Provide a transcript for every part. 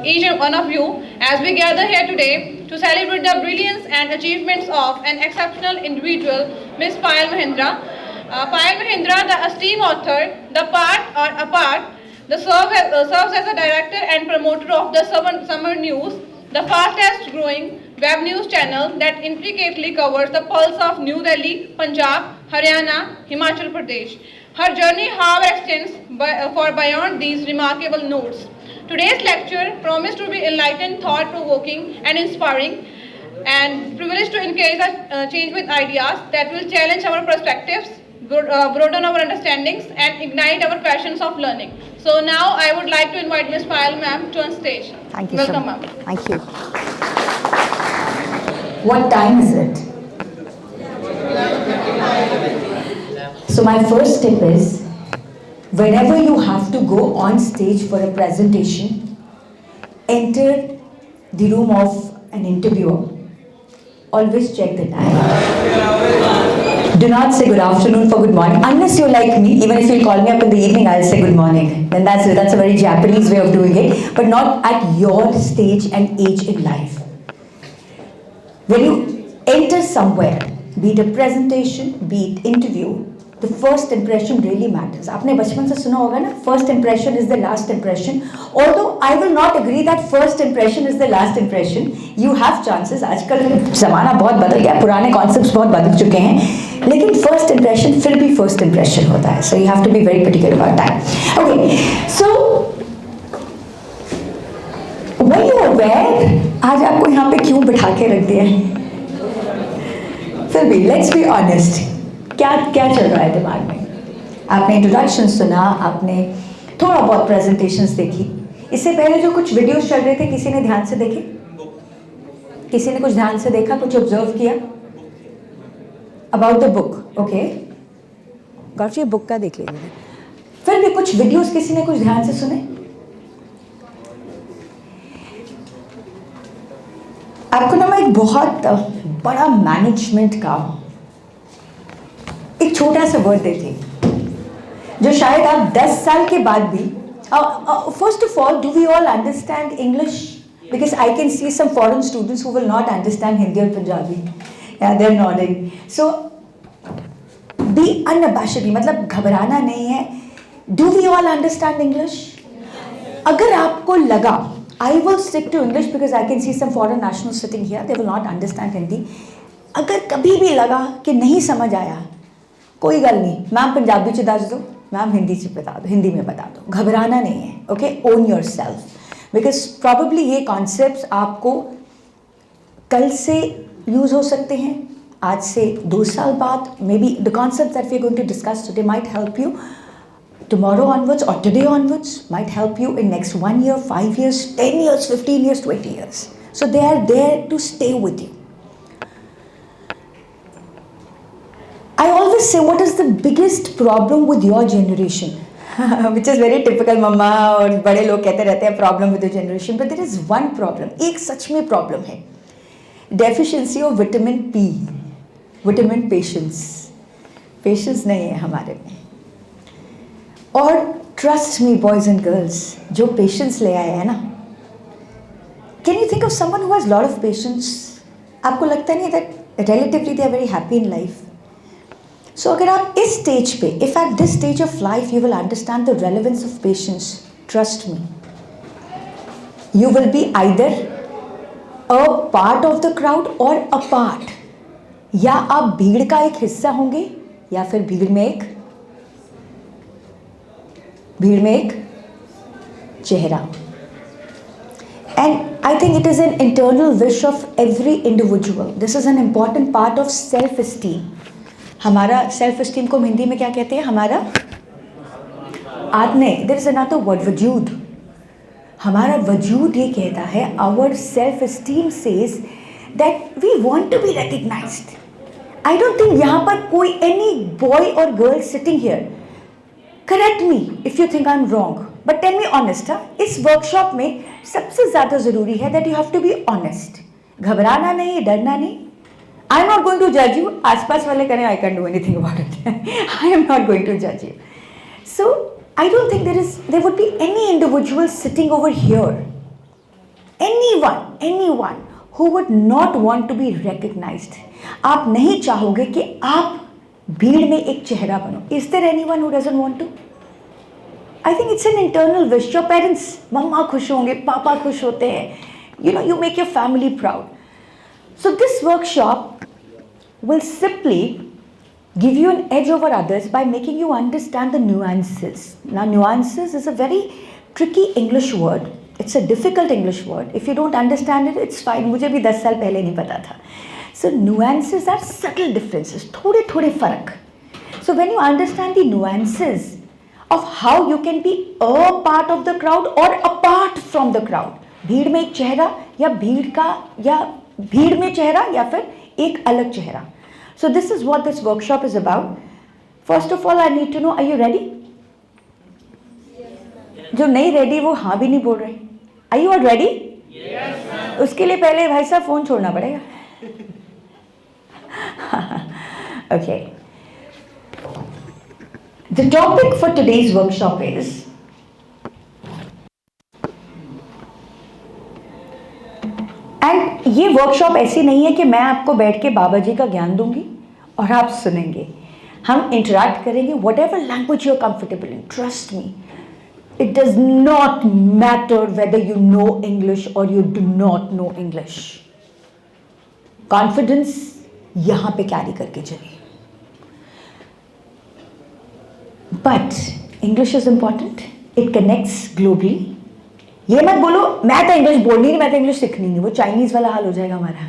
each and one of you as we gather here today to celebrate the brilliance and achievements of an exceptional individual, Ms. Payal Mahendra. Payal Mahendra, the esteemed author, serves as a director and promoter of the Summer News, the fastest growing web news channel that intricately covers the pulse of New Delhi, Punjab, Haryana, Himachal Pradesh. Her journey, however, extends for beyond these remarkable notes. Today's lecture promised to be enlightened, thought-provoking, and inspiring, and privileged to encourage change with ideas that will challenge our perspectives, broaden our understandings, and ignite our passions of learning. So now I would like to invite Ms. Payal ma'am to on stage. Thank you. Welcome, ma'am. Thank you. What time is it? So my first tip is, whenever you have to go on stage for a presentation, enter the room of an interviewer. Always check the time. Do not say good afternoon for good morning. Unless you're like me, even if you call me up in the evening, I'll say good morning. Then that's a very Japanese way of doing it, but not at your stage and age in life. When you enter somewhere, be it a presentation, be it interview, the first impression really matters. आपने बचपन से सुना होगा ना, first impression is the last impression. Although I will not agree that first impression is the last impression. You have chances. आजकल ज़माना बहुत बदल गया, पुराने concepts बहुत बदल चुके हैं, लेकिन first impression फिर भी first impression होता है. So you have to be very particular about that. Okay, so were you aware आज आपको यहाँ पे क्यों बिठा के रख दिया है? फिर भी let's be honest. क्या क्या चल रहा है दिमाग में? आपने इंट्रोडक्शन सुना, आपने थोड़ा बहुत प्रेजेंटेशंस देखी, इससे पहले जो कुछ वीडियोस चल रहे थे किसी ने ध्यान से देखे? किसी ने कुछ ध्यान से देखा, कुछ ऑब्जर्व किया? अबाउट द बुक, ओके, गौर से बुक का देख लीजिए. फिर भी कुछ वीडियोस किसी ने कुछ ध्यान से सुने? आपको ना मैं एक बहुत बड़ा मैनेजमेंट का एक छोटा सा वर्ड देती जो शायद आप 10 साल के बाद भी first of all, do we all understand English? Because I can see some foreign students who will not understand Hindi और Punjabi. They are nodding. So be unabashedly, मतलब घबराना नहीं है. Do we all understand English? अगर आपको लगा I will stick to English because I can see some foreign national sitting here, they will not understand Hindi. अगर कभी भी लगा कि नहीं समझ आया, कोई गल नहीं, मैम पंजाबी च दस दो, मैम हिंदी च बता दो, हिंदी में बता दो. घबराना नहीं है. Okay, own your self, because probably ये कॉन्सेप्ट्स आपको कल से यूज हो सकते हैं, आज से 2 साल बाद. Maybe the concept that we are going to discuss today might help you tomorrow onwards or today onwards, might help you in next 1 year, 5 years, 10 years, 15 years, 20 years. So they are there to stay with you. I always say, what is the biggest problem with your generation? Which is very typical, mama और बड़े लोग कहते रहते हैं problem with your generation. But there is one problem. एक सच में problem है. Deficiency of vitamin P, vitamin patience. Patience नहीं है हमारे में. और trust me, boys and girls, जो patience ले आए हैं ना, can you think of someone who has lot of patience? आपको लगता नहीं that relatively they are very happy in life? So अगर आप इस स्टेज पे, if at this stage of life you will understand the relevance of patience, trust me, you will be either a part of the crowd or a part. या आप भीड़ का एक हिस्सा होंगे या फिर भीड़ में एक चेहरा. And I think it is an internal wish of every individual. This is an important part of self-esteem. हमारा self-esteem को हिंदी में क्या कहते हैं? हमारा आत्मे. There is another word, वजूद. हमारा वजूद ये कहता है, our self-esteem says that we want to be recognized. I don't think यहाँ पर कोई any boy or girl sitting here, correct me if you think I'm wrong, but tell me honest. इस वर्कशॉप में सबसे ज़्यादा ज़रूरी है that you have to be honest. घबराना नहीं, डरना नहीं. I'm not going to judge you. आसपास वाले करें, I can't do anything about it. I am not going to judge you. So I don't think there would be any individual sitting over here anyone who would not want to be recognized. आप नहीं चाहोगे कि आप भीड़ में एक चेहरा बनो. Is there anyone who doesn't want to? I think it's an internal wish. Your parents, मम्मा खुश होंगे, पापा खुश होते हैं. You know, you make your family proud. So this workshop will simply give you an edge over others by making you understand the nuances. Now, nuances is a very tricky English word. It's a difficult English word. If you don't understand it, it's fine. मुझे भी 10 साल पहले नहीं पता था. So nuances are subtle differences. थोड़े फर्क. So when you understand the nuances of how you can be a part of the crowd or apart from the crowd. भीड़ में एक चेहरा या भीड़ में चेहरा या फिर एक अलग चेहरा. So this is what this workshop is about. First of all, I need to know, are you ready? जो नहीं ready वो हाँ भी नहीं बोल रहे. Are you all ready? Yes. उसके लिए पहले भाई साहब फोन छोड़ना पड़ेगा. Okay. The topic for today's workshop is and ये वर्कशॉप ऐसी नहीं है कि मैं आपको बैठ के बाबा जी का ज्ञान दूंगी और आप सुनेंगे. हम इंटरैक्ट करेंगे. Whatever language you are comfortable in, trust me, it does not matter whether you know English or you do not know English. Confidence यहां पे कैरी करके चलिए. But English is important. It connects globally. ये मत बोलो मैं तो English बोलनी नहीं, मैं तो इंग्लिश सीखनी नहीं. वो चाइनीज वाला हाल हो जाएगा हमारा.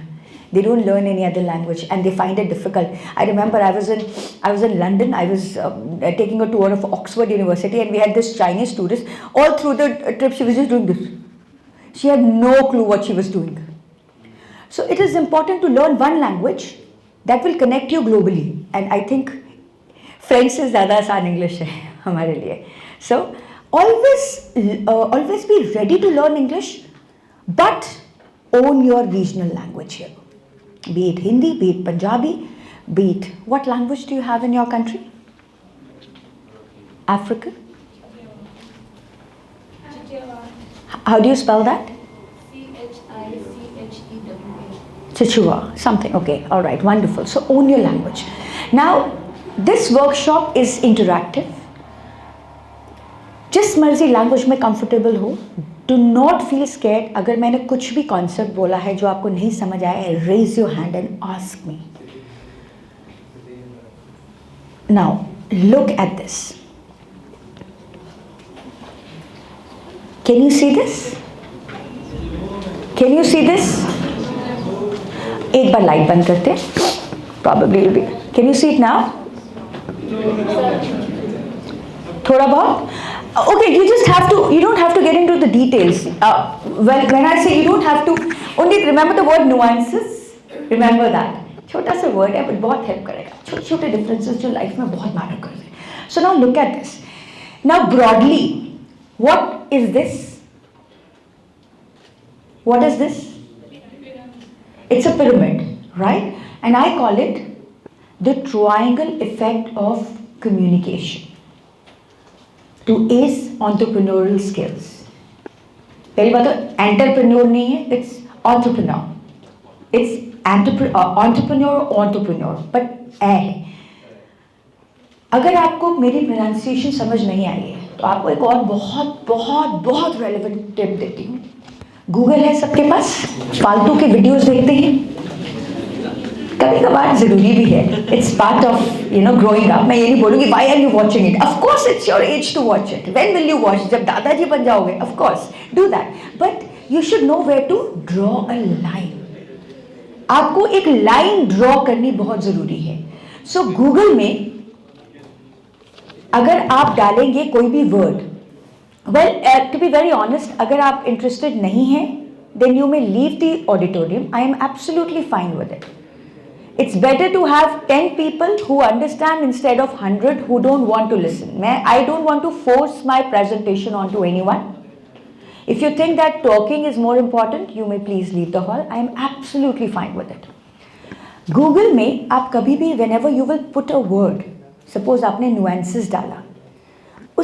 They don't learn any other language and they find it difficult. I remember I was in London. I was taking a tour of Oxford University and we had this Chinese tourist. All through the trip she was just doing this. She had no clue what she was doing. So it is important to learn one language that will connect you globally. And I think French से ज़्यादा आसान English है हमारे लिए. So always be ready to learn English, but own your regional language here. Be it Hindi, be it Punjabi, be it what language do you have in your country? African? How do you spell that? Chichewa. Chichewa, something. Okay, all right, wonderful. So own your language. Now, this workshop is interactive. जिस मर्जी language में comfortable हो, do not feel scared. अगर मैंने कुछ भी concept बोला है जो आपको नहीं समझ आया, raise your hand and ask me. Now look at this. Can you see this? Can you see this? एक बार लाइट बंद करते. Probably will be. Can you see it now? थोड़ा बहुत. Okay, you don't have to get into the details. When I say you don't have to, only remember the word nuances. Remember that. छोटा सा word है, but बहुत help करेगा. छोटे differences जो life में बहुत matter करते हैं. So now look at this. Now broadly, what is this? What is this? It's a pyramid, right? And I call it the triangle effect of communication. To ace entrepreneurial skills. पहली बात तो entrepreneur नहीं है, it's entrepreneur. It's entrepreneur, but है. अगर आपको मेरी pronunciation समझ नहीं आई है तो आपको एक और बहुत बहुत बहुत रेलेवेंट टिप देती हूँ. गूगल है सबके पास, फालतू के वीडियोस देखते हैं, कभी कभार जरूरी भी है. It's part of growing up. मैं ये नहीं बोलूँगी why are you watching it. Of course it's your age to watch it. When will you watch? जब दादाजी बन जाओगे, of course do that. But you should know where to draw a line. आपको एक लाइन ड्रॉ करनी बहुत जरूरी है. सो गूगल में अगर आप डालेंगे कोई भी word, well to be very honest, अगर आप इंटरेस्टेड नहीं हैं then you may leave the auditorium. I am absolutely fine with it. It's better to have 10 people who understand instead of 100 who don't want to listen. I don't want to force my presentation onto anyone. If you think that talking is more important, you may please leave the hall. I am absolutely fine with it. Google में आप कभी भी whenever you will put a word, suppose आपने nuances डाला,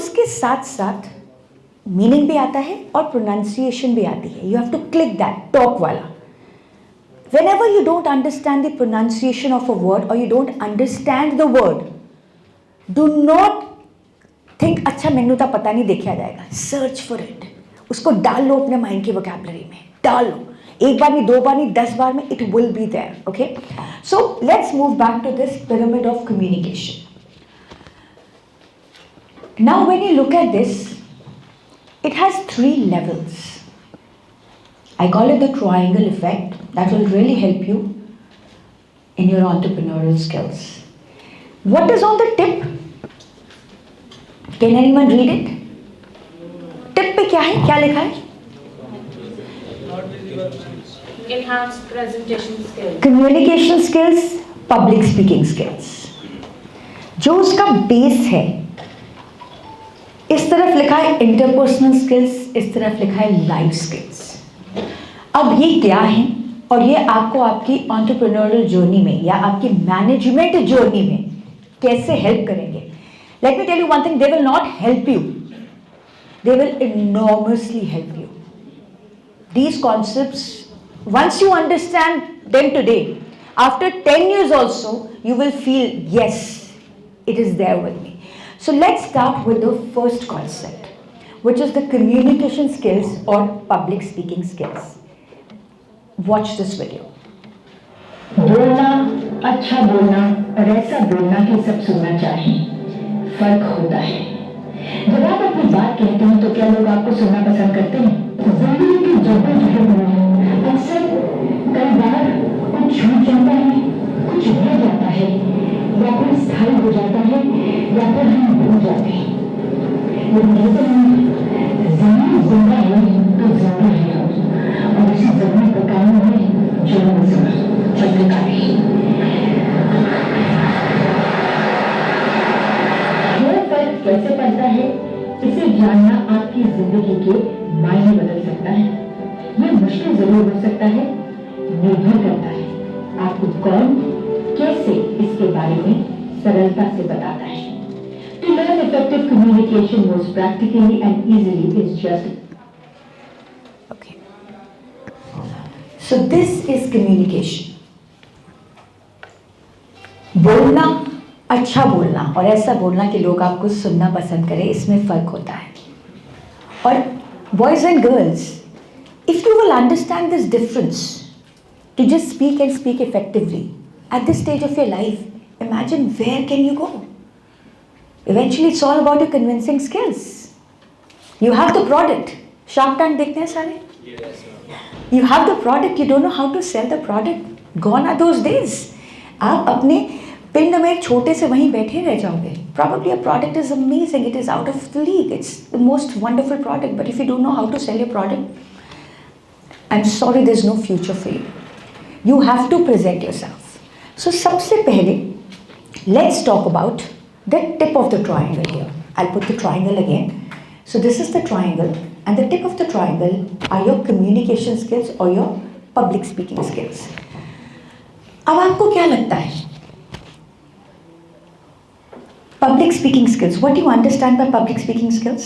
उसके साथ साथ meaning भी आता है और प्रोनाउंसिएशन भी आती है. You have to click that talk वाला. Whenever you don't understand the pronunciation of a word or you don't understand the word, do not think अच्छा मैंने तो पता नहीं देखा जाएगा. Search for it. उसको डाल लो अपने माइंड की वोकैबुलरी में. डाल लो. एक बार नहीं, दो बार नहीं, 10 बार में it will be there. Okay? So let's move back to this pyramid of communication. Now when you look at this, it has 3 levels. I call it the triangle effect. That will really help you in your entrepreneurial skills. What is on the tip? Can anyone read it? Tip पे क्या है? क्या लिखा है? Enhanced presentation skills. Communication skills, public speaking skills. जो उसका base है, इस तरफ लिखा है इंटरपर्सनल स्किल्स, इस तरफ लिखा है लाइफ स्किल्स. अब ये क्या है और ये आपको आपकी एंटरप्रेन्योरियल जर्नी में या आपकी मैनेजमेंट जर्नी में कैसे हेल्प करेंगे? Let me tell you one thing, they will not help you, they will enormously help you. These concepts, once you understand them today, after 10 years also, you will feel, yes, it is there with me. So let's start with the first concept, which is the communication skills or public speaking skills. Watch this video. बोलना, अच्छा बोलना और ऐसा बोलना कि सब सुनना चाहें, फर्क होता है. जब आप अपनी बात कहते हैं तो क्या लोग आपको सुनना पसंद करते हैं? जिंदगी की जद्दोजहद में अक्सर कई बार कुछ छूट जाता है, कुछ रह जाता है, या फिर स्थायी हो जाता है, या फिर हम भूल जाते हैं. लेकिन कहते हैं ज़मीन जिंदा है तो जिंदा है हम, और उसी ज़मीन का काम है जर्नलिज्म, पत्रकारी. यह फर्क कैसे पड़ता है, इसे जानना आपकी जिंदगी के मायने बदल सकता है. यह मुश्किल जरूर हो सकता है, निर्भर करता है आपको कौन कैसे इसके बारे में सरलता से बताता है. To learn effective communication most practically and easily is just. Okay. So this is communication. बोलना, अच्छा बोलना और ऐसा बोलना कि लोग आपको सुनना पसंद करें, इसमें फर्क होता है. और boys and girls, if you will understand this difference, to just speak and speak effectively at this stage of your life, imagine where can you go? Eventually it's all about your convincing skills. You have the product. Shark Tank देखते हैं सारे? Yes. You have the product, you don't know how to sell the product. Gone are those days. आप अपने पिंड में एक छोटे से वहीं बैठे रह जाओगे. Probably your product is amazing, it is out of the league, it's the most wonderful product, but if you don't know how to sell your product, I'm sorry, there's no future for you. You have to present yourself. So सबसे पहले let's talk about the tip of the triangle here. I'll put the triangle again. So this is the triangle, and the tip of the triangle are your communication skills or your public speaking skills. अब आपको क्या लगता है? Public speaking skills. What do you understand by public speaking skills?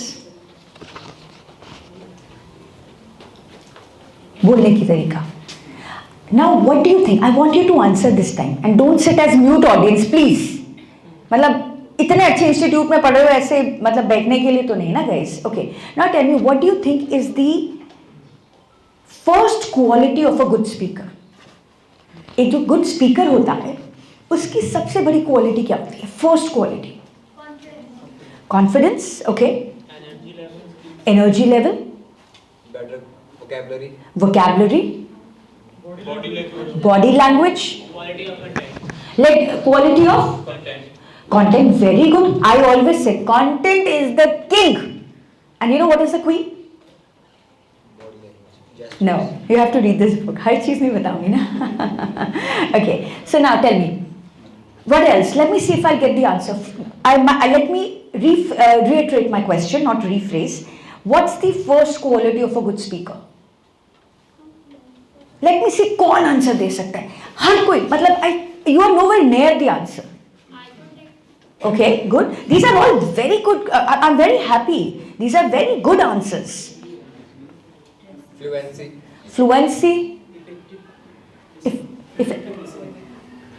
बोलने की तरीका. Now what do you think? I want you to answer this time and don't sit as mute audience, please. मतलब इतने अच्छे इंस्टीट्यूट में पढ़े हुए ऐसे मतलब बैठने के लिए तो नहीं ना guys. Okay, now tell me what do you think is the first quality of a good speaker? एक जो गुड स्पीकर होता है उसकी सबसे बड़ी क्वालिटी क्या होती है? First quality confidence. Okay, energy level, better vocabulary, body language, quality of content. Very good. I always say content is the king. And you know what is the queen? No, you have to read this book. हर चीज़ नहीं बताऊंगी ना. Okay, so now tell me, what else? Let me see if I'll get the answer. Let me reiterate my question, not rephrase. What's the first quality of a good speaker? Let me see कौन answer दे सकता है. हर कोई, मतलब you are nowhere near the answer. Okay, good. These are all very good. I'm very happy. These are very good answers. Fluency. Fluency. If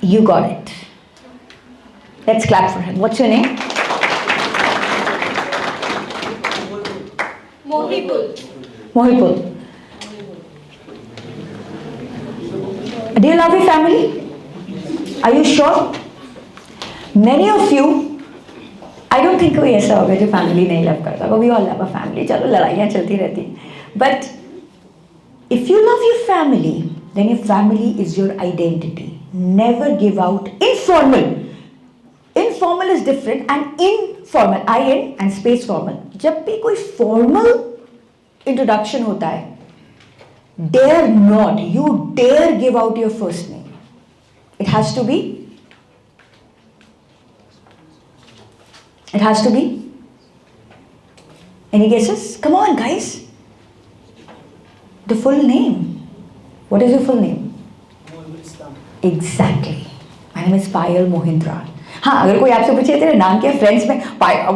you got it. Let's clap for him. What's your name? Mohipul. Mohipul. Do you love your family? Are you sure? Many of you, I don't think कोई ऐसा होगा जो family नहीं love करता होगा. We all love our family. चलो लड़ाइयाँ चलती रहती हैं. But if you love your family, then your family is your identity. Never give out informal. Informal is different and informal. IN and space formal. जब भी कोई formal introduction होता है, dare not, you dare give out your first name. It has to be. It has to be. Any guesses? Come on, guys. The full name. What is your full name? Exactly. My name is Payal Mohindra. हाँ, अगर कोई आपसे पूछे तेरे नाम क्या friends में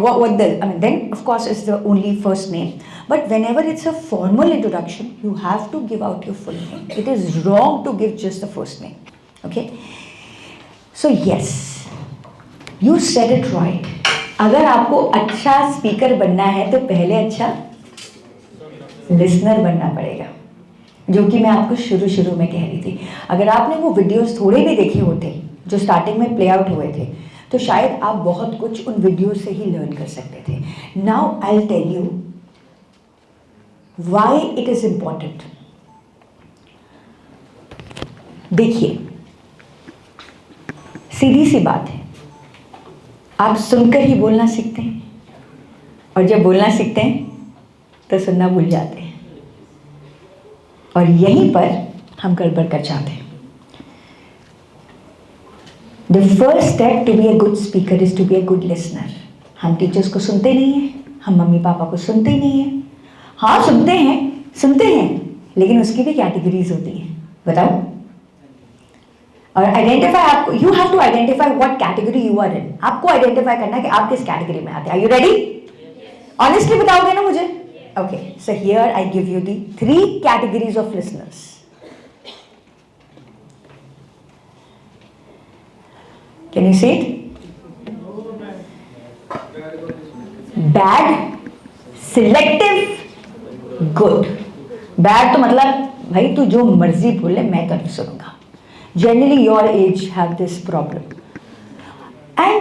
what the I mean then of course it's the only first name. But whenever it's a formal introduction, you have to give out your full name. It is wrong to give just the first name. Okay? So yes, you said it right. अगर आपको अच्छा speaker बनना है तो पहले अच्छा listener बनना पड़ेगा, जो कि मैं आपको शुरू में कह रही थी. अगर आपने वो वीडियोस थोड़े भी देखे होते जो स्टार्टिंग में प्ले आउट हुए थे, तो शायद आप बहुत कुछ उन वीडियोस से ही लर्न कर सकते थे. Now I will tell you why it is important. देखिए, सीधी सी बात है, आप सुनकर ही बोलना सीखते हैं, और जब बोलना सीखते हैं तो सुनना भूल जाते हैं, और यहीं पर हम गड़बड़ कर जाते हैं. The first step to be a good speaker is to be a good listener. हम टीचर्स को सुनते नहीं हैं, हम मम्मी पापा को सुनते ही नहीं हैं. हाँ, सुनते हैं, लेकिन उसकी भी कैटेगरीज होती हैं. बताओ. और आइडेंटिफाई, आपको you have to identify what category you are in. आपको आइडेंटिफाई करना है कि आप किस कैटेगरी में आते हैं. Are you ready? ऑनेस्टली बताओगे ना मुझे? Okay, so here I give you the 3 categories of listeners. Can you see it? Bad, selective, good. Bad तो मतलब भाई तू जो मर्जी बोले मैं तो नहीं सुनूंगा. Generally your age have this problem. And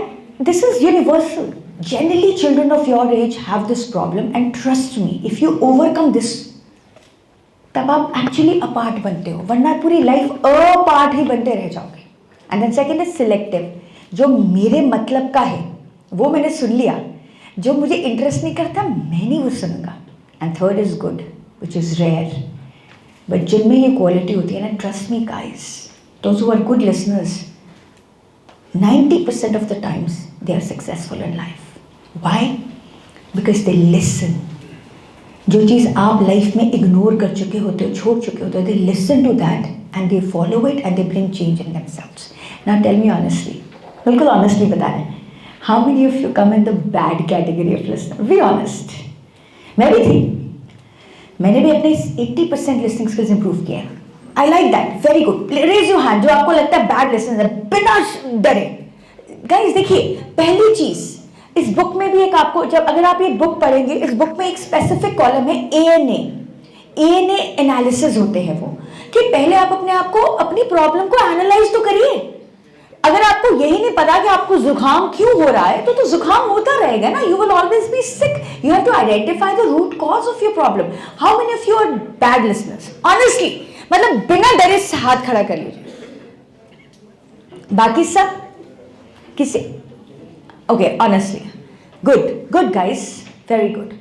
this is universal. Generally children of your age have this problem, and trust me, if you overcome this, तब आप actually apart बनते हो, वरना पूरी life apart ही बनते रह जाओगे. And then second is selective. जो मेरे मतलब का है वो मैंने सुन लिया, जो मुझे इंटरेस्ट नहीं करता मैं नहीं वो सुनूंगा. And third is good, which is rare. But जिनमें ये क्वालिटी होती है ना, trust me guys, those who are good listeners, 90% of the times they are successful in life. Why? Because they listen. जो चीज़ आप लाइफ में इग्नोर कर चुके होते हो, छोड़ चुके होते हो, they listen to that and they follow it and they bring change in themselves. Now tell me honestly, बिल्कुल ऑनेस्टली बता रहे हैं, how many of you come in the bad category of listener? Be honest. मैं भी थी, मैंने भी अपने 80% लिसनिंग स्किल्स इंप्रूव किए हैं. I like that. Very good. Raise your hand जो आपको लगता है बैड लिसनर बिना डरे. गाइस देखिए, पहली चीज इस बुक में भी एक आपको, जब अगर आप ये बुक पढ़ेंगे, इस बुक में एक स्पेसिफिक कॉलम है ANA एनालिसिस होते हैं वो, कि पहले आप अपने आप को, अपनी प्रॉब्लम को एनालाइज तो करिए. अगर आपको यही नहीं पता कि आपको जुकाम क्यों हो रहा है, तो जुकाम होता रहेगा ना. You will always be sick. You have to identify the root cause of your problem. How many of you are bad listeners? Honestly, मतलब बिना डरे से हाथ खड़ा कर लीजिए. बाकी सब किसी, okay, honestly, good guys, very good.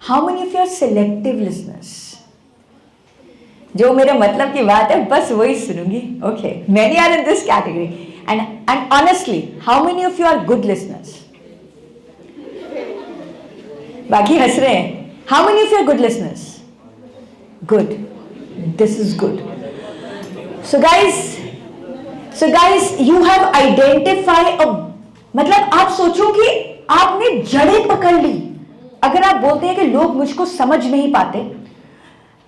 How many of you are selective listeners? जो मेरे मतलब की बात है बस वही सुनूंगी. Okay, many are in this category. And honestly, how many of you are good listeners? बाकी हंस रहे हैं. How many of you are good listeners? Good. This is good. So guys, you have identified a मतलब आप सोचो कि आपने जड़ें पकड़ ली। अगर आप बोलते हैं कि लोग मुझको समझ नहीं पाते,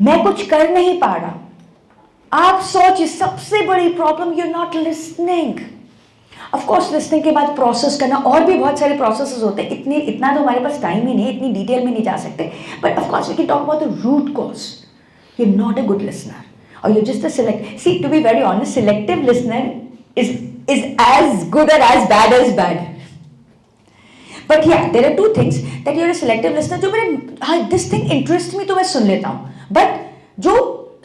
मैं कुछ कर नहीं पा रहा, आप सोच सबसे बड़ी problem, you are not listening. Of course listening के बाद प्रोसेस करना, और भी बहुत सारे प्रोसेसेस होते हैं, इतना तो हमारे पास टाइम ही नहीं है, इतनी डिटेल में नहीं जा सकते, but of course we can talk about the root cause. You are not a good listener, or you're just a see to be very honest, selective listener is as good or as bad. But yeah, there are two things that you're a selective listener. जो मेरे this thing interests me तो मैं सुन लेता हूँ, but जो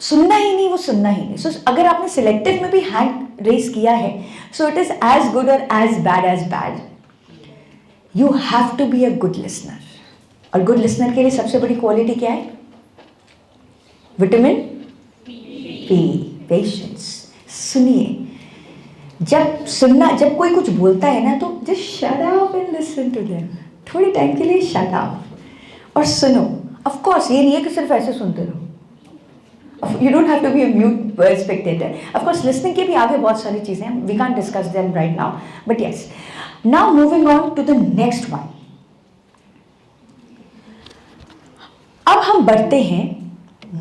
सुनना ही नहीं वो सुनना ही नहीं. So अगर आपने selective में भी hand raise किया है, so it is as good or as bad. You have to be a good listener. और good listener के लिए सबसे बड़ी quality क्या है? Vitamin P, patience. सुनिए. जब कोई कुछ बोलता है ना, तो just shut up and listen to them. थोड़े टाइम के लिए shut up और सुनो. Of course ये नहीं है कि सिर्फ ऐसे सुनते रहो. You don't have to be a mute spectator. Of course listening के भी आगे बहुत सारी चीजें हैं. We can't discuss them right now. But yes. Now moving on to the next one. अब हम बढ़ते हैं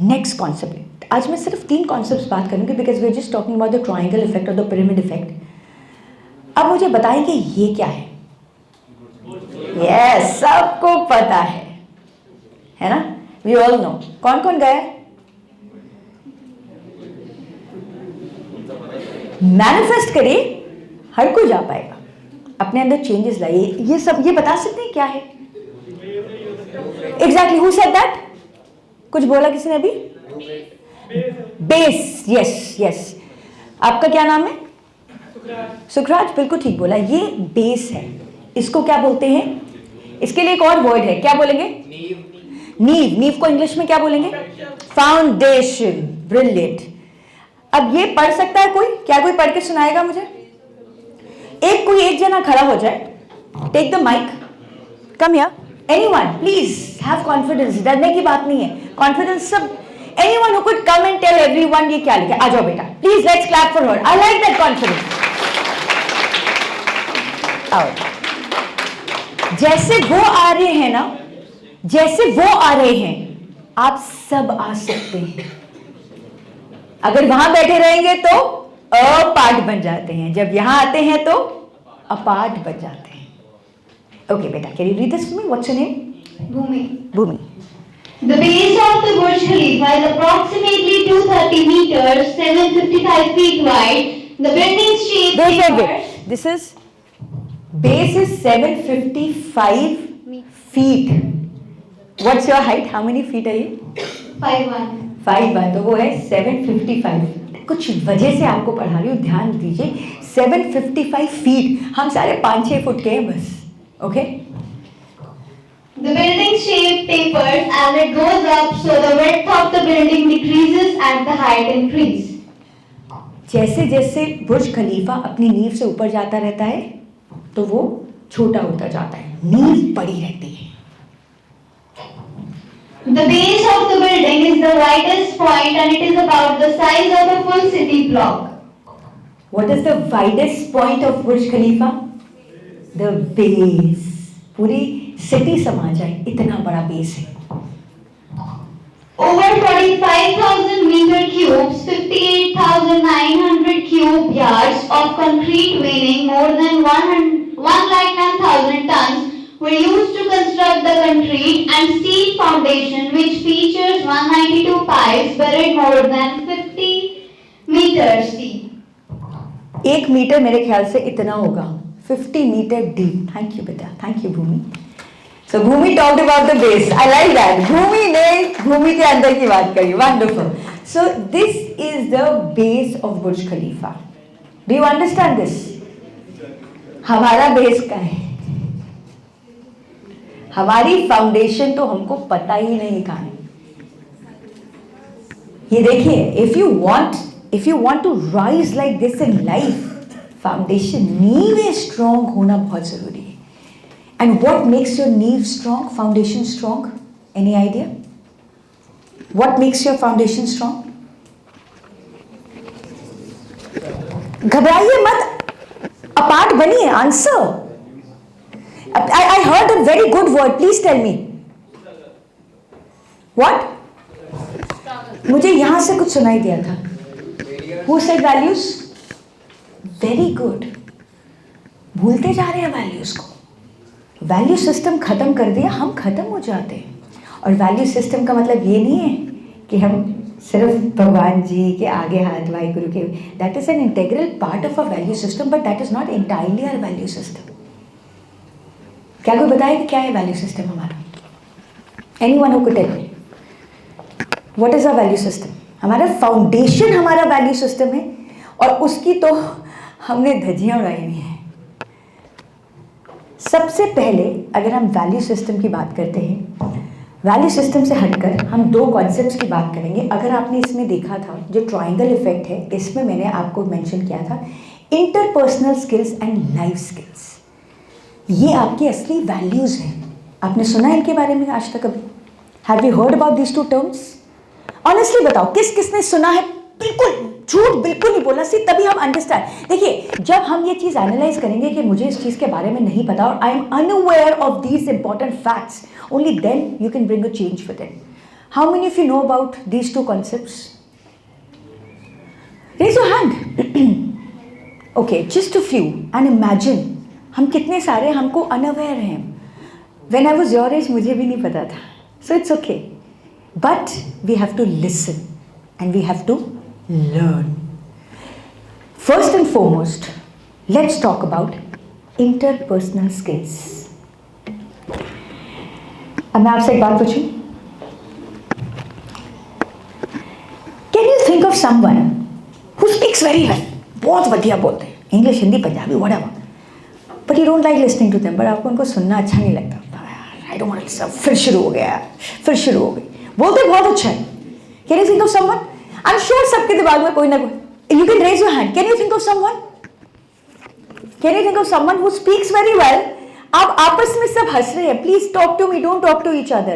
नेक्स्ट कॉन्सेप्ट. आज मैं सिर्फ 3 कॉन्सेप्ट्स बात करूंगी because we are just talking about the triangle effect और द पिरामिड इफेक्ट. अब मुझे बताएं कि ये क्या है. यस, सबको पता है ना. We all know. कौन कौन गया है? मैनिफेस्ट करिए, हर कोई जा पाएगा. अपने अंदर चेंजेस लाइए. ये बता सकते हैं क्या है एग्जैक्टली? Who said that? कुछ बोला किसी ने अभी? बेस. यस. आपका क्या नाम है? सुखराज. बिल्कुल ठीक बोला. ये बेस है. इसको क्या बोलते हैं? इसके लिए एक और वर्ड है, क्या बोलेंगे? नीव को इंग्लिश में क्या बोलेंगे? फाउंडेशन. ब्रिलियंट. अब ये पढ़ सकता है कोई? क्या कोई पढ़ के सुनाएगा मुझे? एक जना खड़ा हो जाए. Take the mic. Come here. Anyone please have confidence. डरने की बात नहीं है. कॉन्फिडेंस सब. Anyone who could come and tell everyone ये क्या लिखा. आ जाओ बेटा please. Let's clap for her. I like that confidence. आओ. जैसे वो आ रहे हैं ना, जैसे वो आ रहे हैं, आप सब आ सकते हैं. अगर वहां बैठे रहेंगे तो अपार्ट बन जाते हैं, जब यहां आते हैं तो अपार्ट बन जाते हैं. ओके बेटा, can you read this for me? What's your name? Bhoomi. The base of the Burj Khalifa is approximately 230 meters, 755 feet wide. The building's shape Wait. This is base is 755 feet. What's your height? How many feet are you? 5'1". 5'1", तो वो है 755. कुछ वजह से आपको पढ़ा रही हूँ, ध्यान दीजिए. 755 feet. हम सारे 5-6 फुट के हैं बस. Okay. The building's shape tapers as it goes up, so the width of the building decreases as the height increases. जैसे जैसे बुर्ज खलीफा अपनी नींव से ऊपर जाता रहता है तो वो छोटा होता जाता है. नींव बड़ी रहती है. The base of the building is the widest point and it is about the size of a full city block. What is the widest point of Burj Khalifa? The base. पूरी सिटी समा जाए इतना बड़ा base है. Over 45,000 meter cubes, 58,900 cube yards of concrete weighing more than 110,000 tons were used to construct the concrete and steel foundation, which features 192 pipes buried more than 50 meters deep. 1 metre मेरे ख्याल से इतना होगा. 50 meter deep. Thank you बेटा. Thank you Bhumi. So Bhumi talked about the base. I like that. भूमि के अंदर की बात करी. Wonderful. So this is the base of Burj Khalifa. Do you understand this? हमारा बेस क्या है? हमारी फाउंडेशन तो हमको पता ही नहीं कहाँ है. ये देखिए, if you want to rise like this in life, foundation नींव स्ट्रॉन्ग होना बहुत जरूरी है. एंड व्हाट मेक्स योर नींव strong, foundation strong? Any idea what makes your foundation strong? घबराइए मत, अपार्ट बनिए. Answer I heard a very good word. Please tell me. What? मुझे यहाँ से कुछ सुनाई दिया था. Who said values? Very good. भूलते जा रहे हैं values को. वैल्यू सिस्टम खत्म कर दिया, हम खत्म हो जाते हैं. और वैल्यू सिस्टम का मतलब ये नहीं है कि हम सिर्फ भगवान जी के आगे हाथ वाहिगुरु के. That is an integral part of a value system, but that is not entirely our value system. क्या कोई बताए कि क्या है वैल्यू सिस्टम हमारा? Anyone who could tell me what is a value system? हमारा फाउंडेशन हमारा वैल्यू सिस्टम है, और उसकी तो हमने धज्जियां उड़ाई हुई हैं. सबसे पहले अगर हम वैल्यू सिस्टम की बात करते हैं, वैल्यू सिस्टम से हटकर हम दो कॉन्सेप्ट्स की बात करेंगे. अगर आपने इसमें देखा था जो ट्रायंगल इफेक्ट है, इसमें मैंने आपको मेंशन किया था interpersonal skills and life skills. ये आपकी असली वैल्यूज हैं. आपने सुना है इनके बारे में आज तक कभी? Have you heard about these to terms? Honestly बताओ, किस किसने सुना है? बिल्कुल झूठ बिल्कुल नहीं बोलना, सिर्फ तभी हम अंडरस्टैंड. देखिए, जब हम ये चीज़ एनालाइज करेंगे कि मुझे इस चीज़ के बारे में नहीं पता और I am unaware of these important facts, only then you can bring a change with it. How many of you know about these two concepts? Raise your hand. Okay, just a few. And imagine हम कितने सारे हमको unaware हैं. When I was your age मुझे भी नहीं पता था. So it's okay, but we have to listen and we have to learn. First and foremost, let's talk about interpersonal skills. अब मैं आपसे एक बात पूछूं. Can you think of someone who speaks very well? बहुत बढ़िया बोलते हैं, English, Hindi, Punjabi, whatever. But you don't like listening to them. But आपको उनको सुनना अच्छा नहीं लगता. I don't want to listen. फिर शुरू हो गया, फिर शुरू हो गई. बोलते बहुत अच्छा है. Can you think of someone? I'm sure सबके दिमाग में कोई ना कोई. You can raise your hand. Can you think of someone? Can you think of someone who speaks very well? आप आपस में सब हंस रहे हैं. Please talk to me. Don't talk to each other.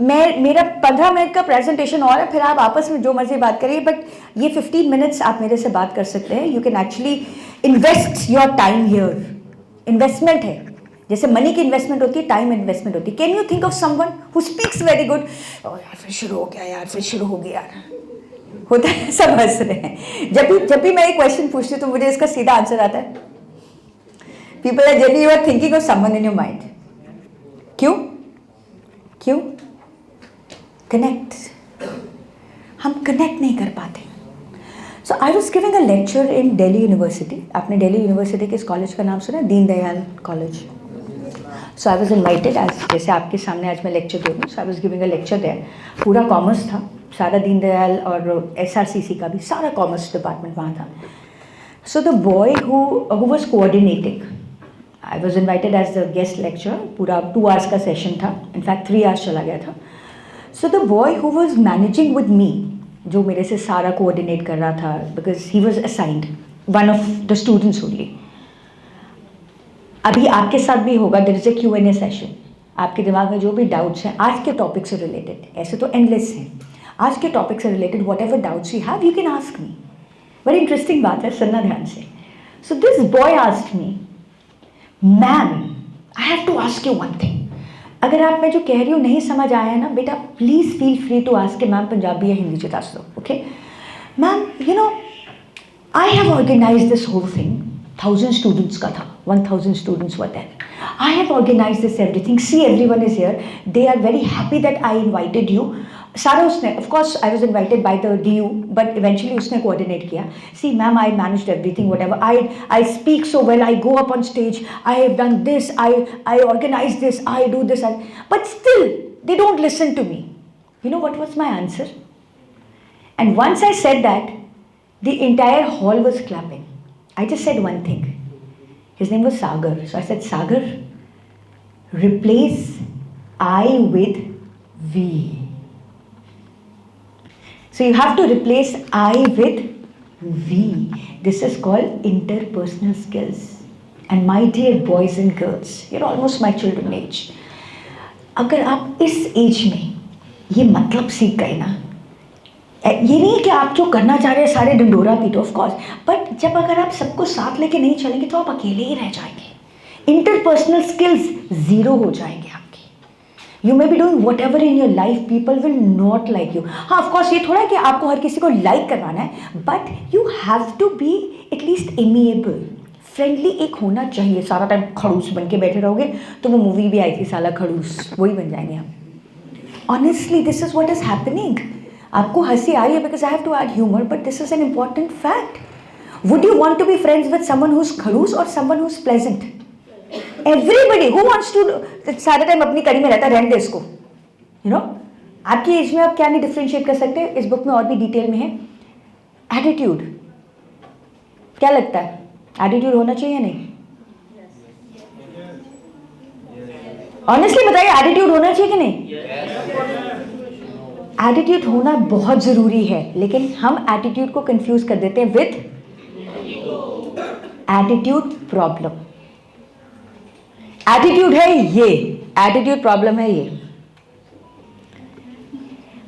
मेरा 15 मिनट का प्रेजेंटेशन और है, फिर आप आपस में जो मर्जी बात करिए, बट ये 15 मिनट्स आप मेरे से बात कर सकते हैं. You can actually invest your time here. Investment है, जैसे मनी की इन्वेस्टमेंट होती है, टाइम इन्वेस्टमेंट होती है. Can you think of someone who speaks very good? यार फिर शुरू हो गया, यार फिर शुरू हो गया. होता है, सब हंस रहे हैं. जब भी मैं एक क्वेश्चन पूछती हूँ तो मुझे इसका सीधा आंसर आता है. People are generally you are thinking of someone in your mind. क्यों? क्यों? कनेक्ट. हम कनेक्ट नहीं कर पाते. So I was giving a lecture in Delhi university. आपने दिल्ली यूनिवर्सिटी के इस कॉलेज का नाम सुना है? Deendayal college. So I was invited as, जैसे आपके सामने आज मैं लेक्चर दे रही हूँ. So I was giving a lecture there. पूरा कॉमर्स था, सारा दीनदयाल और SRCC का भी सारा कॉमर्स डिपार्टमेंट वहाँ था. So the boy who was coordinating, I was invited as the guest lecture. पूरा 2 आवर्स का सेशन था, इनफैक्ट 3 आवर्स चला गया था. So the boy who was managing with me, जो मेरे से सारा कोऑर्डिनेट कर रहा था, because he was assigned one of the students only. अभी आपके साथ भी होगा, there is a Q&A session. आपके दिमाग में जो भी डाउट्स हैं आज के टॉपिक से रिलेटेड, ऐसे तो एंडलेस हैं, आज के टॉपिक से related whatever doubts you have, you can ask me. बड़ी इंटरेस्टिंग बात है, सुनना ध्यान से. So this boy asked me, ma'am I have to ask you one thing. अगर आप मैं जो कह रही हूँ नहीं समझ आया है ना बेटा, please feel free to ask के मैम पंजाबी या हिंदी जो दस दो. Okay ma'am, you know I have organize this whole thing. 1000 students का था, 1000 students were there. I have organized this everything. See, everyone is here. They are very happy that I invited you. सारा उसने, of course I was invited by the DU, but eventually उसने coordinate किया. See ma'am, I managed everything, whatever. I speak so well. I go up on stage. I have done this. I organize this. I do this. But still, they don't listen to me. You know what was my answer? And once I said that, the entire hall was clapping. I just said one thing. His name was Sagar. So I said, Sagar, replace I with we. So you have to replace I with we. This is called interpersonal skills. And my dear boys and girls, you're almost my children age. अगर आप इस as में ये मतलब सीख गए ना, ये नहीं कि आप जो करना चाह रहे हैं सारे डंडोरा पीटो, ऑफ कोर्स, बट जब अगर आप सबको साथ लेके नहीं चलेंगे तो आप अकेले ही रह जाएंगे. इंटरपर्सनल स्किल्स जीरो हो जाएंगे आपकी। You may be doing what ever in your life, people will not like you. हाँ, ऑफकोर्स ये थोड़ा है कि आपको हर किसी को लाइक करवाना है, but you have to be at least amiable, friendly एक होना चाहिए। सारा टाइम खड़ूस बन के बैठे रहोगे तो वो मूवी भी आई थी साला खड़ूस, वही बन जाएंगे हम। Honestly this is what is happening. आपको हंसी आ रही है because I have to add humour, but this is an important fact. Would you want to be friends with someone who is खड़ूस और someone who is pleasant? Everybody who wants to सारा time अपनी कड़ी में रहता है, रहने दे इसको, यू नो। आपकी एज में आप क्या नहीं डिफ्रेंशिएट कर सकते, इस बुक में और भी डिटेल में है। एटीट्यूड, क्या लगता है एटीट्यूड होना चाहिए या नहीं? ऑनेस्टली बताइए, एटीट्यूड होना चाहिए कि नहीं? एटीट्यूड होना बहुत जरूरी है, लेकिन हम एटीट्यूड को कंफ्यूज कर देते हैं विद एटीट्यूड प्रॉब्लम। एटीट्यूड है ये, एटीट्यूड प्रॉब्लम है ये।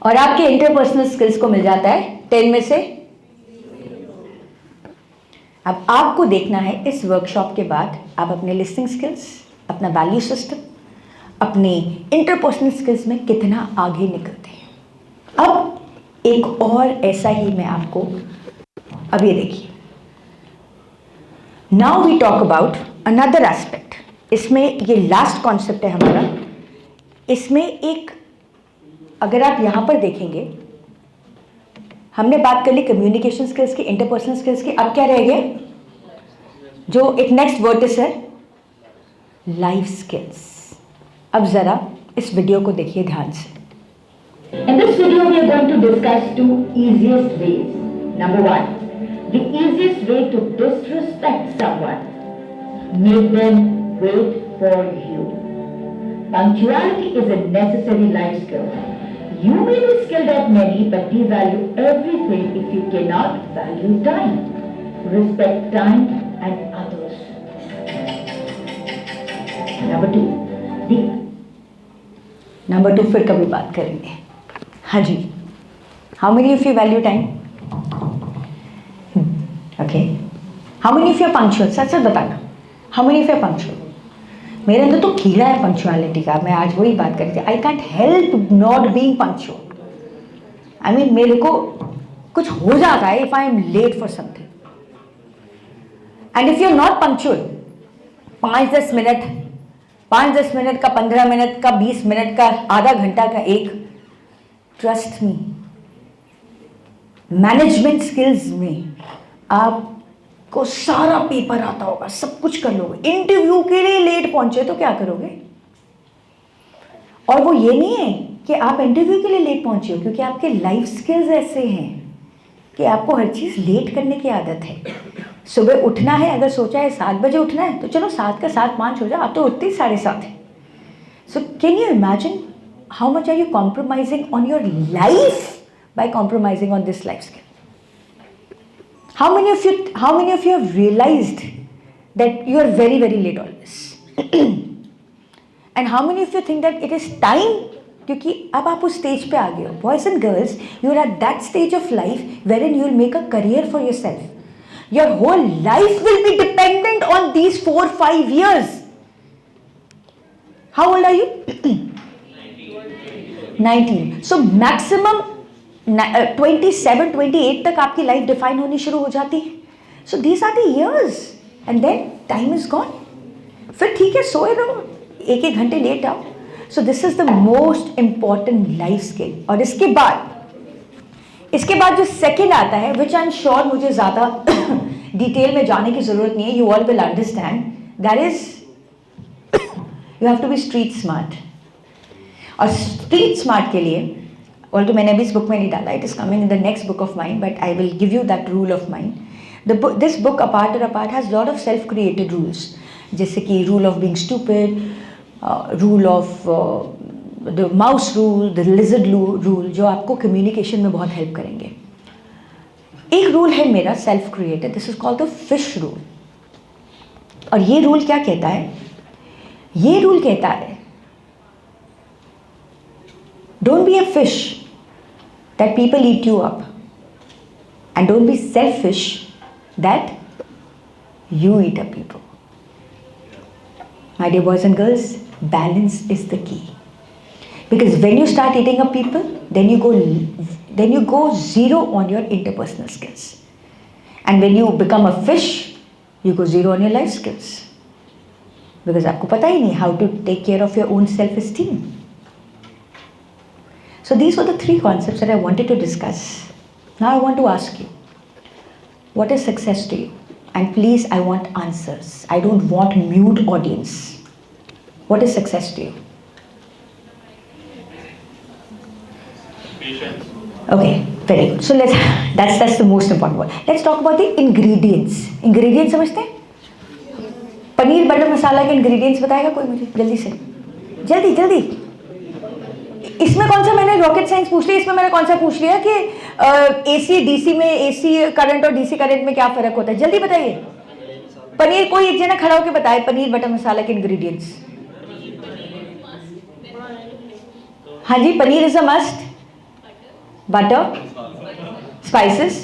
और आपके इंटरपर्सनल स्किल्स को मिल जाता है 10 में से। अब आपको देखना है इस वर्कशॉप के बाद आप अपने लिस्टिंग स्किल्स, अपना वैल्यू सिस्टम, अपने इंटरपर्सनल स्किल्स में कितना आगे निकलते हैं। अब एक और ऐसा ही मैं आपको, अब ये देखिए, now we talk about another aspect. इसमें ये लास्ट कॉन्सेप्ट है हमारा। इसमें एक, अगर आप यहां पर देखेंगे, हमने बात कर ली कम्युनिकेशन स्किल्स की, इंटरपर्सनल स्किल्स की। अब क्या रह गया, जो एक नेक्स्ट वर्टिस है, लाइफ स्किल्स। अब जरा इस वीडियो को देखिए ध्यान से। In this video, we are going to discuss two easiest ways. Number one, the easiest way to disrespect someone. Make them wait for you. Punctuality is a necessary life skill. You may be skilled at many, but devalue everything if you cannot value time. Respect time and others. Number two, number 2 फिर कभी बात करेंगे। हाँ जी, how many of you value time? Okay, how many of you punctual? सच सच बताना, how many of you punctual? मेरे अंदर तो कीड़ा है पंक्चुअलिटी का। मैं आज वही बात करती थी, I can't help not being punctual. I mean मेरे को कुछ हो जाता है if I am late for something. And if you are not punctual, 5-10 minute, 5-10 minute का, 15 मिनट का, 20 मिनट का, आधा घंटा का, एक, ट्रस्ट मी, मैनेजमेंट स्किल्स में आपको सारा पेपर आता होगा, सब कुछ कर लोगे। इंटरव्यू के लिए लेट पहुंचे तो क्या करोगे? और वो ये नहीं है कि आप इंटरव्यू के लिए लेट पहुंचे हो, क्योंकि आपके लाइफ स्किल्स ऐसे हैं कि आपको हर चीज़ लेट करने की आदत है। सुबह उठना है, अगर सोचा है 7 बजे उठना है तो चलो 7 का 7:05 हो जाए, आप तो उठते ही 7:30 है। So can you imagine how much are you compromising on your life by compromising on this life skill? How many of you have realized that you are very very late always? And how many of you think that it is time, क्योंकि अब आप उस stage पे आ गए हो। Boys and girls, you are at that stage of life wherein you will make a career for yourself. Your whole life will be dependent on these 4-5 years. How old are you? 19. So maximum 27-28 तक आपकी life define होनी शुरू हो जाती है। So these are the years and then time is gone. फिर ठीक है, सोए रहो, 1-1 घंटे लेट आओ। So this is the most important life skill. और इसके बाद जो सेकेंड आता है, विच आई एम श्योर मुझे ज़्यादा डिटेल में जाने की ज़रूरत नहीं है, you all will understand, that is you have to be street smart. और स्ट्रीट स्मार्ट के लिए, और तो मैंने अभी इस बुक में नहीं डाला, it is coming in the next book of mind, but I will give you that rule of mind. This book apart has lot of self created rules, जैसे कि rule of being stupid, rule of the mouse rule, the lizard rule, जो आपको communication में बहुत help करेंगे। एक rule है मेरा self created, this is called the fish rule. और ये रूल क्या कहता है? ये रूल कहता है, don't be a fish that people eat you up, and don't be selfish that you eat up people. My dear boys and girls, balance is the key. Because when you start eating up people, then you go zero on your interpersonal skills. And when you become a fish, you go zero on your life skills. Because आपको पता ही नहीं how to take care of your own self-esteem. So these were the 3 concepts that I wanted to discuss. Now I want to ask you, what is success to you? And please, I want answers. I don't want mute audience. What is success to you? Patience. Okay, very good. So that's the most important one. Let's talk about the ingredients. Ingredients समझते हैं? Paneer butter मसाला के ingredients बताएगा कोई मुझे जल्दी से? जल्दी. इसमें कौन सा मैंने रॉकेट साइंस पूछ लिया, इसमें मैंने कौन सा पूछ लिया कि AC DC में AC करंट और DC करंट में क्या फर्क होता है? जल्दी बताइए. पनीर कोई एक जना खड़ा होकर बताए पनीर बटर मसाला के ingredients. हाँ जी, paneer is a must. Butter, spices,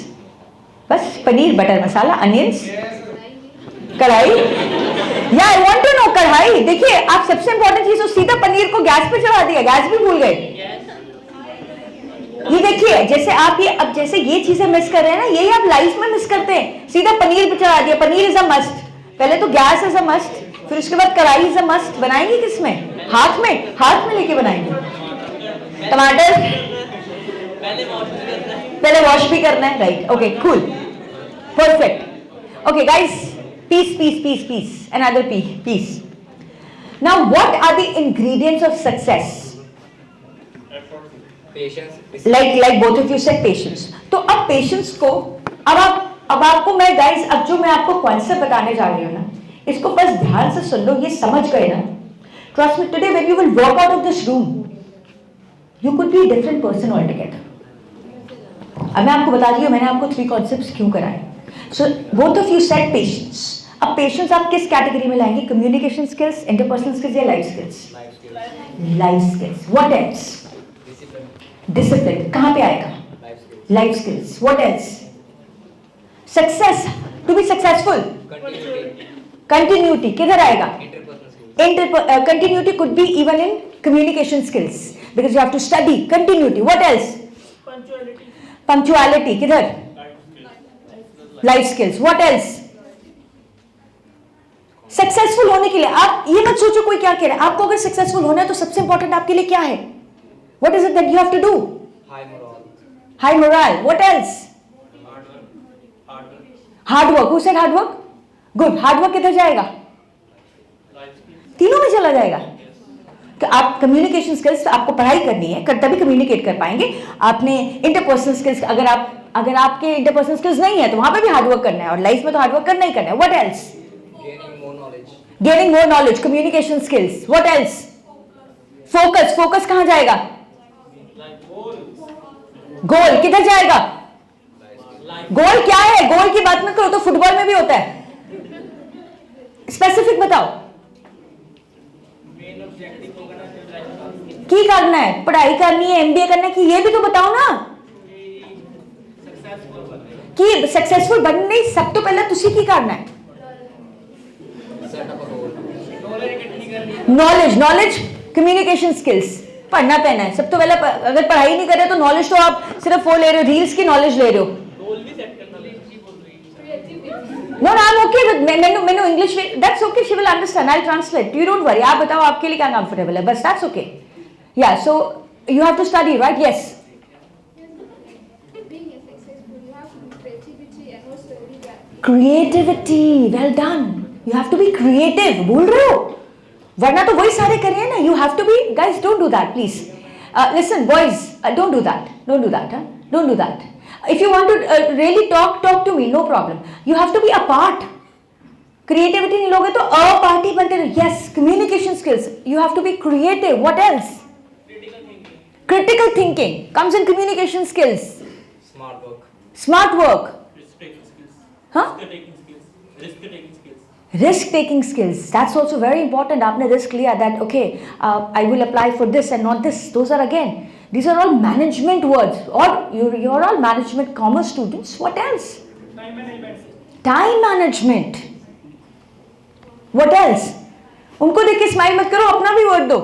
बस पनीर बटर मसाला, अनियंस, कढ़ाई. या आई वांट टू नो कढ़ाई. देखिए आप सबसे इंपॉर्टेंट चीज तो सीधा पनीर को गैस पे चढ़ा दिया, गैस भी भूल गए. ये देखिए जैसे आप जैसे ये चीजें मिस कर रहे हैं ना, यही आप लाइफ में मिस करते हैं. सीधा पनीर पे चढ़ा दिया. Paneer is a must. पहले तो गैस इज अ मस्ट, फिर उसके बाद कढ़ाई इज अ मस्ट. बनाएंगे किसमें? हाथ में लेके बनाएंगे. टमाटर पहले वॉश भी करना है. Right, okay, cool, perfect. Okay guys, peace, another peace. Now what are the ingredients of success? Patience. Like both of you said patience. तो अब patience को अब आपको मैं guys, अब जो मैं आपको concept बताने जा रही हूँ ना, इसको बस ध्यान से सुन लो. ये समझ गए ना? Trust me, today when you will walk out of this room, you could be a different person altogether. अब मैं आपको बता रही हूँ मैंने आपको 3 concepts क्यों कराए. So both of you said patience. अब पेशेंस आप किस कैटेगरी में लाएंगे? कम्युनिकेशन स्किल्स, इंटरपर्सनल स्किल्स या life skills? Life skills. What else? Discipline. कहां पे आएगा? Life skills. What else? Success. To be successful. Continuity. किधर आएगा? Continuity could be even in communication skills because you have to study continuity. What else? Punctuality. किधर? Life skills. What else? Successful होने के लिए आप ये मत सोचो कोई क्या कह रहा है. आपको अगर सक्सेसफुल होना है तो सबसे इंपॉर्टेंट आपके लिए क्या है? What is it that you have to do? High moral. What else? Hard work. Who said hard work? Good. Hard work किधर जाएगा? तीनों में चला जाएगा. तो आप कम्युनिकेशन स्किल्स, आपको पढ़ाई करनी है, तभी कम्युनिकेट कर पाएंगे. आपने इंटरपर्सनल स्किल्स, अगर आपके इंटरपर्सनल स्किल्स नहीं है तो वहां पे भी हार्ड वर्क करना है, और लाइफ में तो हार्ड वर्क करना ही करना है. What else? Gaining more knowledge, communication skills. What else? Focus कहां जाएगा? गोल किधर जाएगा? गोल क्या है? गोल की बात मत करो, तो फुटबॉल में भी होता है. स्पेसिफिक बताओ. की करना है? पढ़ाई करनी है, MBA करना है, कि ये भी तो बताओ ना. कि सक्सेसफुल बनने सब तो पहले तुसी की करना है. Knowledge, communication skills. पढ़ना पैना है सब तो पहले. अगर पढ़ाई नहीं कर रहे तो नॉलेज तो आप सिर्फ वो ले रहे हो, रील्स की नॉलेज ले रहे हो. No I am okay with मैंने इंग्लिश में. That's okay, she will understand. I will translate. You don't worry. आप बताओ आपके लिए क्या कंफर्टेबल है, बस. That's okay. Yeah so you have to study, right? Yes. Creativity. Well done. You have to be creative. भूल रहे हो, वरना तो वही सारे कर रहे हैं ना. You have to be. Guys don't do that please. Listen boys, don't do that. Don't do that. If you want to really talk to me, no problem. You have to be a part. Creativity नहीं लोगे तो a party बनते रहो. Yes, communication skills. You have to be creative. What else? Critical thinking comes in communication skills. Smart work. Huh? Risk taking skills. That's also very important. आपने risk लिया that okay, I will apply for this and not this. Those are again, these are all management words. Or you're all management commerce students. What else? Time management. What else? उनको देख के smile मत करो, अपना भी word दो,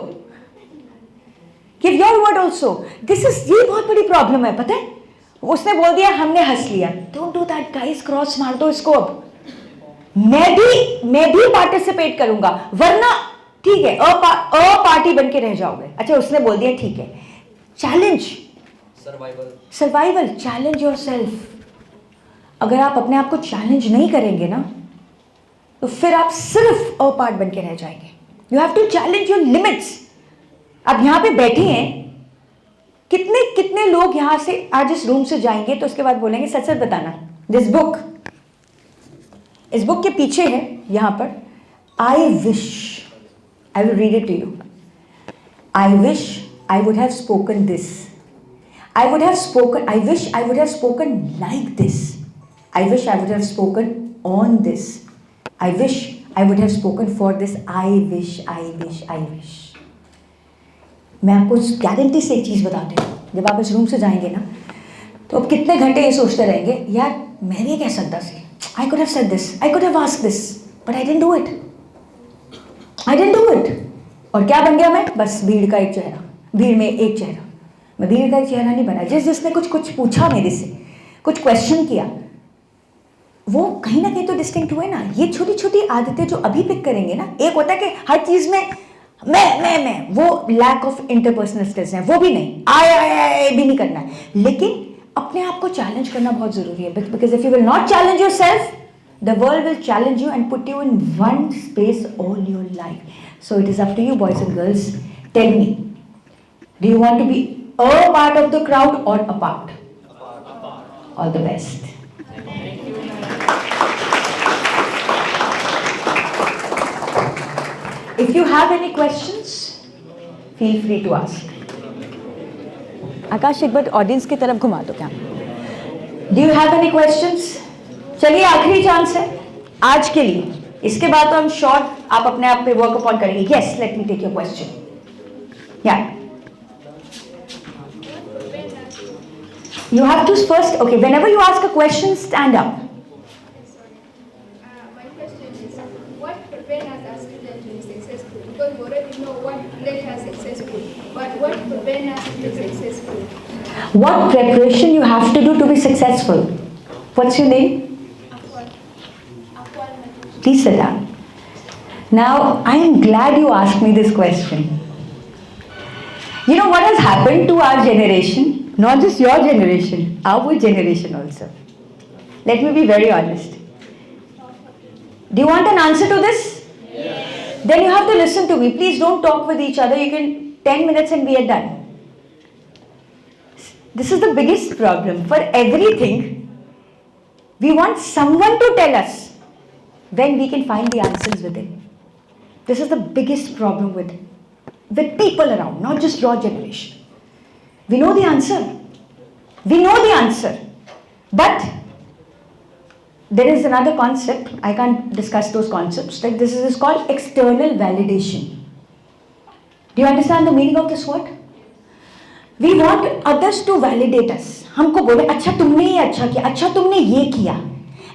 give your word also. ये बहुत बड़ी प्रॉब्लम है, पता है। उसने बोल दिया, हमने हंस लिया, don't do that guys, cross मार दो इसको। अब मैं भी पार्टिसिपेट करूंगा, वरना ठीक है पार्टी बन के रह जाओगे। अच्छा उसने बोल दिया ठीक है, चैलेंज, सर्वाइवल, चैलेंज योरसेल्फ। अगर आप अपने आप को चैलेंज नहीं करेंगे ना, तो फिर आप सिर्फ पार्ट बन के रह जाएंगे। You have to challenge your limits. अब यहां पे बैठे हैं, कितने लोग यहां से आज इस रूम से जाएंगे तो उसके बाद बोलेंगे सच सच बताना, इस बुक के पीछे है यहां पर, I wish, I will read it to you. I wish I would have spoken this, I wish I would have spoken like this. I wish I would have spoken on this. I wish I would have spoken for this. I wish. मैं आपको guarantee से एक चीज़ बताती हूँ, जब आप इस room से जाएंगे ना, तो अब कितने घंटे ये सोचते रहेंगे, यार मैं भी कह सकता सी, I could have said this, I could have asked this, but I didn't do it. और क्या बन गया मैं? बस भीड़ का एक चेहरा, भीड़ में एक चेहरा। मैं भीड़ का एक चेहरा नहीं बना। जिसने कुछ पूछा मेरे से, कुछ क्वेश्चन किया, वो कहीं ना कहीं तो डिस्टिंक्ट हुए ना। ये छोटी छोटी आदतें जो अभी पिक करेंगे ना, एक होता है कि हर चीज में मैं, वो लैक ऑफ इंटरपर्सनल स्किल्स है, वो भी नहीं, आए भी नहीं करना है, लेकिन अपने आप को चैलेंज करना बहुत जरूरी है। Because if you will not challenge yourself, the world will challenge you and put you in one space all your life. So it is up to you, boys and girls. Tell me, do you want to be a part of the crowd or apart? All the best. If you have any questions, feel free to ask. आकाश, एक बार audience की तरफ घुमा दो क्या? Do you have any questions? चलिए, आखिरी chance है आज के लिए। इसके बाद तो हम शॉर्ट आप अपने आप पे वर्क अपॉन करेंगे। Yes, let me take your question. Yeah. You have to first, okay, whenever you ask a question, stand up. My question is, what prevents us as students to be successful? Because we already know what makes us successful, but what prevents us to be successful? What preparation you have to do to be successful? What's your name? Please sit down. Now, I am glad you asked me this question. You know what has happened to our generation? Not just your generation, our generation also. Let me be very honest. Do you want an answer to this? Yes. Then you have to listen to me. Please don't talk with each other. You can 10 minutes and we are done. This is the biggest problem. For everything, we want someone to tell us when we can find the answers within. This is the biggest problem with people around, not just your generation. We know the answer. But there is another concept. I can't discuss those concepts. Like this is called external validation. Do you understand the meaning of this word? We want others to validate us. हमको बोले, अच्छा तुमने ये अच्छा किया, अच्छा तुमने ये किया.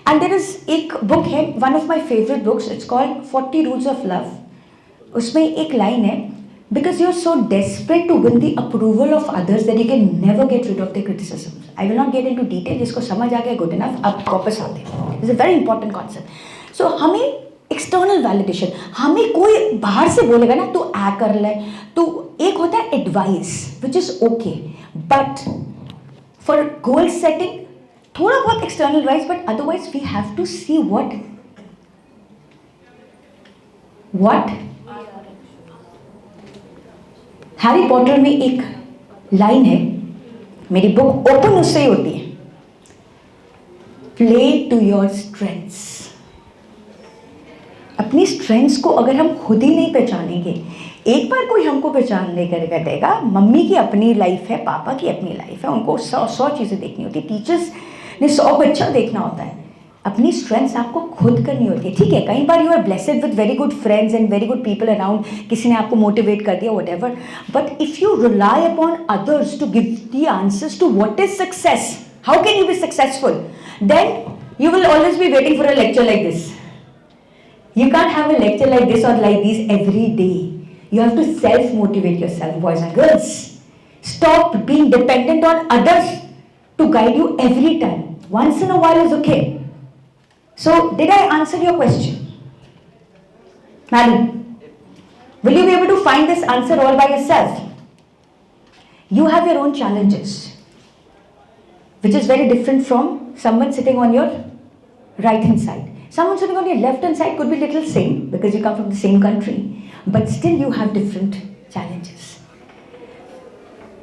And there is एक book है, one of my favorite books. It's called 40 Rules of Love. उसमें एक line है, because you're so desperate to win the approval of others that you can never get rid of their criticisms. I will not get into detail. जिसको समझ आ गया good enough. अब वापस आते हैं. It's a very important concept. So हमें external validation, हमें कोई बाहर से बोलेगा ना तू आ कर ले, तो एक होता है advice, which is okay, but for goal setting थोड़ा बहुत external advice, but otherwise we have to see what Harry Potter में एक लाइन है, मेरी बुक ओपन उससे ही होती है, प्ले टू योर स्ट्रेंथ्स. अपनी स्ट्रेंथ्स को अगर हम खुद ही नहीं पहचानेंगे, एक बार कोई हमको पहचान नहीं करेगा देगा. मम्मी की अपनी लाइफ है, पापा की अपनी लाइफ है, उनको 100 चीज़ें देखनी होती है, टीचर्स ने 100 बच्चा देखना होता है. अपनी स्ट्रेंथ्स आपको खुद करनी होती है. ठीक है, कई बार you are blessed with very good friends and very good people around, किसी ने आपको मोटिवेट कर दिया, whatever, but if you rely upon others to give the answers to what is success, how can you be successful, then you will always be waiting for a lecture like this. You can't have a lecture like this or like this every day. You have to self-motivate yourself, boys and girls. Stop being dependent on others to guide you every time. Once in a while is okay. So, did I answer your question? Madam, will you be able to find this answer all by yourself? You have your own challenges, which is very different from someone sitting on your right hand side. Someone sitting on your left hand side could be little same because you come from the same country, but still you have different challenges.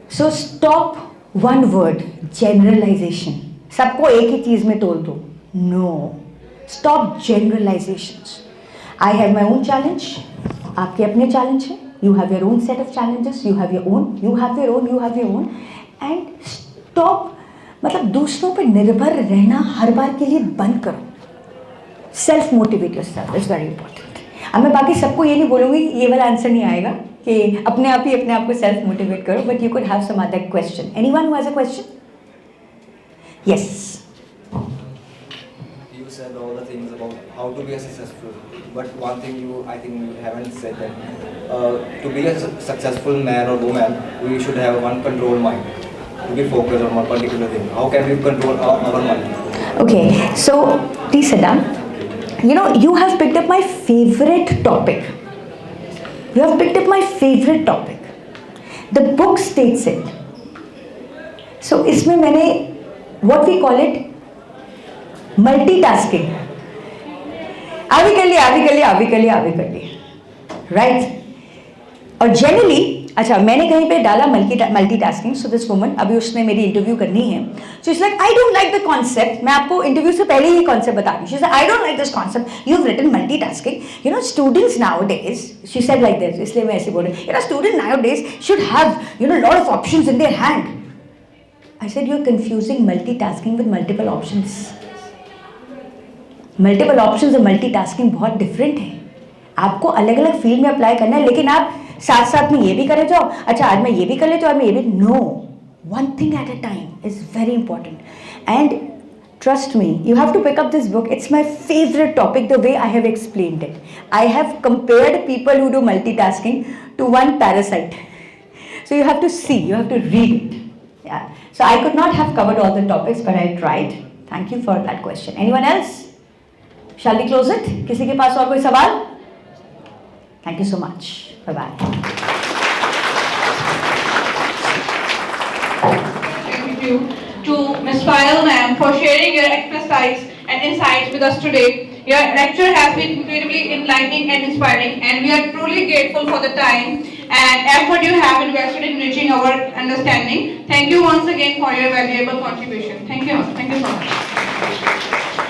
So stop one word, generalization. सबको एक ही चीज में तोल दो. No. Stop generalizations. I have my own challenge. आपके अपने challenge हैं. You have your own set of challenges. You have your own. You have your own. You have your own. And stop. मतलब दूसरों पर निर्भर रहना हर बार के लिए बंद करो. Self motivate yourself is very important. अब मैं बाकी सबको ये नहीं बोलूँगी, ये वाला आंसर नहीं आएगा कि अपने आप ही अपने आप को self motivate करो. But you could have some other question. Anyone who has a question? Yes. You said all the things about how to be a successful, but one thing I think you haven't said that to be a successful man or woman, we should have one control mind, to be focused on one particular thing. How can we control our mind? Okay, so please sit down. You know, you have picked up my favorite topic. You have picked up my favorite topic. The book states it. So इसमें मैंने what we call it multitasking. अभी कर लिया, right? और generally, अच्छा मैंने कहीं पे डाला मल्टीटास्किंग. सो दिस वुमन, अभी उसने मेरी इंटरव्यू करनी है. So it's like I don't like the concept. मैं आपको इंटरव्यू से पहले ही कॉन्सेप्ट बता दी. She said I don't like this concept. You have written multitasking. You know students nowadays, she said like this, इसलिए मैं ऐसे बोल रही हूँ. You know student nowadays should have you know lot of options in their hand. I said you are confusing multitasking with multiple options. Multiple options और multitasking बहुत different है. आपको अलग अलग फील्ड में अप्लाई करना है, लेकिन आप साथ साथ में ये भी करे जाओ. अच्छा आज मैं ये भी कर लेती हूँ, आज मैं ये भी. No, one thing at a time is very important. And trust me, you have to pick up this book. It's my favourite topic the way I have explained it. I have compared people who do multitasking to one parasite. So you have to see, you have to read it. Yeah. So I could not have covered all the topics, but I tried. Thank you for that question. Anyone else? Shall we close it? किसी के पास और कोई सवाल? Thank you so much. Bye-bye. Thank you to Ms. Payal ma'am for sharing your expertise and insights with us today. Your lecture has been incredibly enlightening and inspiring, and we are truly grateful for the time and effort you have invested in enriching our understanding. Thank you once again for your valuable contribution. Thank you so much.